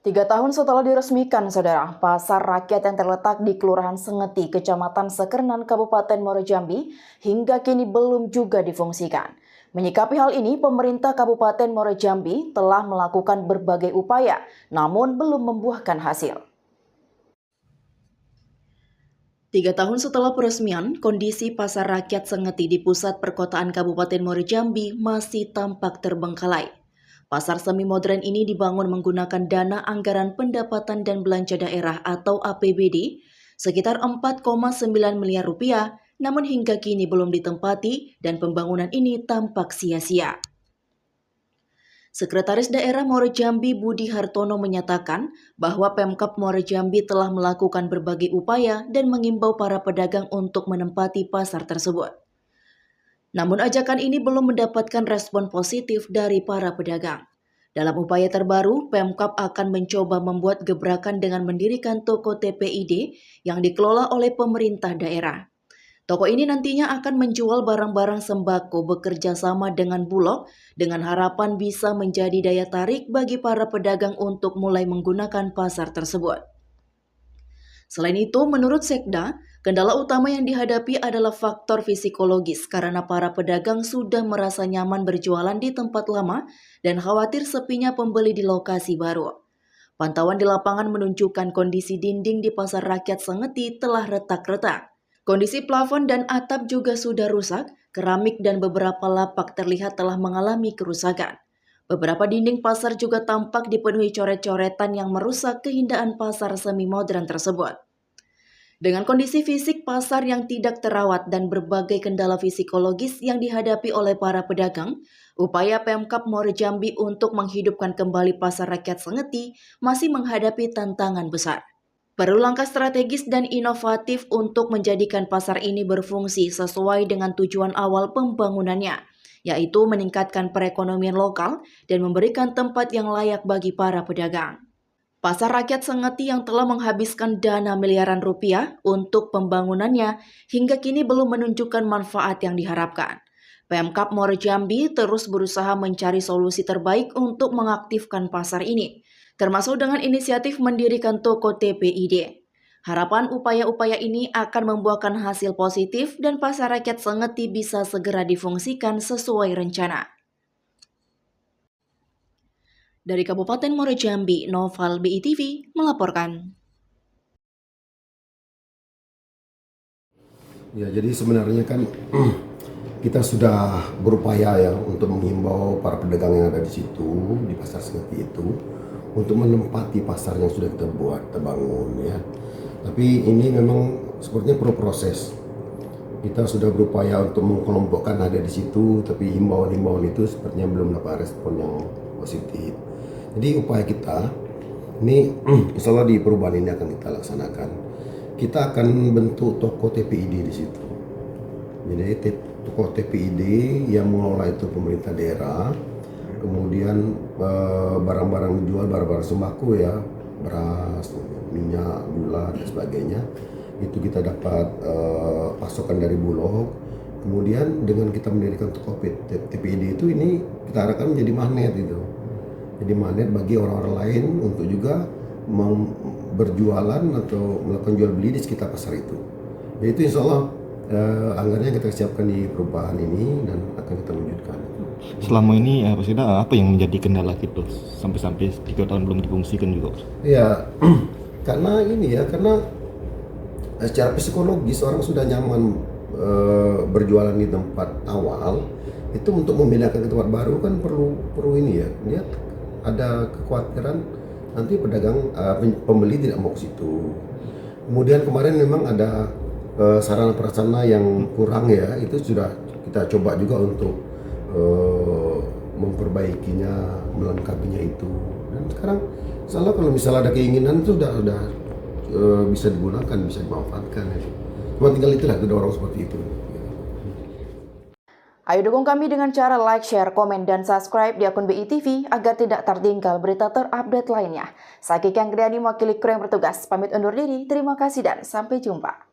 3 tahun setelah diresmikan, Saudara, pasar rakyat yang terletak di Kelurahan Sengeti, Kecamatan Sekernan, Kabupaten Muaro Jambi, hingga kini belum juga difungsikan. Menyikapi hal ini, pemerintah Kabupaten Muaro Jambi telah melakukan berbagai upaya, namun belum membuahkan hasil. 3 tahun setelah peresmian, kondisi pasar rakyat Sengeti di pusat perkotaan Kabupaten Muaro Jambi masih tampak terbengkalai. Pasar semi modern ini dibangun menggunakan dana anggaran pendapatan dan belanja daerah atau APBD sekitar 4,9 miliar rupiah, namun hingga kini belum ditempati dan pembangunan ini tampak sia-sia. Sekretaris Daerah Muaro Jambi Budi Hartono menyatakan bahwa Pemkab Muaro Jambi telah melakukan berbagai upaya dan mengimbau para pedagang untuk menempati pasar tersebut. Namun ajakan ini belum mendapatkan respon positif dari para pedagang. Dalam upaya terbaru, Pemkab akan mencoba membuat gebrakan dengan mendirikan toko TPID yang dikelola oleh pemerintah daerah. Toko ini nantinya akan menjual barang-barang sembako bekerja sama dengan Bulog dengan harapan bisa menjadi daya tarik bagi para pedagang untuk mulai menggunakan pasar tersebut. Selain itu, menurut Sekda, kendala utama yang dihadapi adalah faktor psikologis karena para pedagang sudah merasa nyaman berjualan di tempat lama dan khawatir sepinya pembeli di lokasi baru. Pantauan di lapangan menunjukkan kondisi dinding di pasar rakyat Sengeti telah retak-retak. Kondisi plafon dan atap juga sudah rusak, keramik dan beberapa lapak terlihat telah mengalami kerusakan. Beberapa dinding pasar juga tampak dipenuhi coret-coretan yang merusak keindahan pasar semi modern tersebut. Dengan kondisi fisik pasar yang tidak terawat dan berbagai kendala psikologis yang dihadapi oleh para pedagang, upaya Pemkab Muaro Jambi untuk menghidupkan kembali pasar rakyat Sengeti masih menghadapi tantangan besar. Perlu langkah strategis dan inovatif untuk menjadikan pasar ini berfungsi sesuai dengan tujuan awal pembangunannya, yaitu meningkatkan perekonomian lokal dan memberikan tempat yang layak bagi para pedagang. Pasar rakyat Sengeti yang telah menghabiskan dana miliaran rupiah untuk pembangunannya hingga kini belum menunjukkan manfaat yang diharapkan. Pemkab Muaro Jambi terus berusaha mencari solusi terbaik untuk mengaktifkan pasar ini, termasuk dengan inisiatif mendirikan toko TPID. Harapan upaya-upaya ini akan membuahkan hasil positif dan pasar rakyat Sengeti bisa segera difungsikan sesuai rencana. Dari Kabupaten Muaro Jambi, Noval BITV melaporkan. Ya, jadi sebenarnya kan kita sudah berupaya ya untuk menghimbau para pedagang yang ada di situ, di pasar Sengeti itu, untuk menempati pasar yang sudah kita buat, kita bangun ya. Tapi ini memang sepertinya perlu proses. Kita sudah berupaya untuk mengkelompokkan ada di situ, tapi himbauan-himbauan itu sepertinya belum dapat respon yang positif. Jadi upaya kita ini insya Allah di perubahan ini akan kita laksanakan. Kita akan bentuk toko TPID di situ. Jadi toko TPID yang mengelola itu pemerintah daerah. Kemudian barang-barang dijual, barang-barang sembako ya, beras, minyak, gula dan sebagainya. Itu kita dapat pasokan dari Bulog. Kemudian dengan kita mendirikan toko TPID itu ini kita harapkan menjadi magnet itu. Jadi magnet bagi orang-orang lain untuk juga berjualan atau melakukan jual beli di sekitar pasar itu. Itu insya Allah anggarannya kita siapkan di perubahan ini dan akan kita wujudkan. Selama ini Pak Sekda, apa yang menjadi kendala gitu sampai 3 tahun belum difungsikan juga? Ya karena ini ya, karena secara psikologis orang sudah nyaman berjualan di tempat awal. Itu untuk memindahkan ke tempat baru kan perlu ini ya. Lihat ada kekhawatiran nanti pedagang pembeli tidak mau ke situ. Kemudian kemarin memang ada sarana prasarana yang kurang ya, itu sudah kita coba juga untuk memperbaikinya, melengkapinya itu. Dan sekarang salah kalau misalnya ada keinginan itu sudah bisa digunakan, bisa dimanfaatkan. Cuma tinggal itulah kita dorong seperti itu. Ayo dukung kami dengan cara like, share, komen, dan subscribe di akun BITV agar tidak tertinggal berita terupdate lainnya. Saya Kiki Anggreni mewakili kru yang bertugas. Pamit undur diri, terima kasih dan sampai jumpa.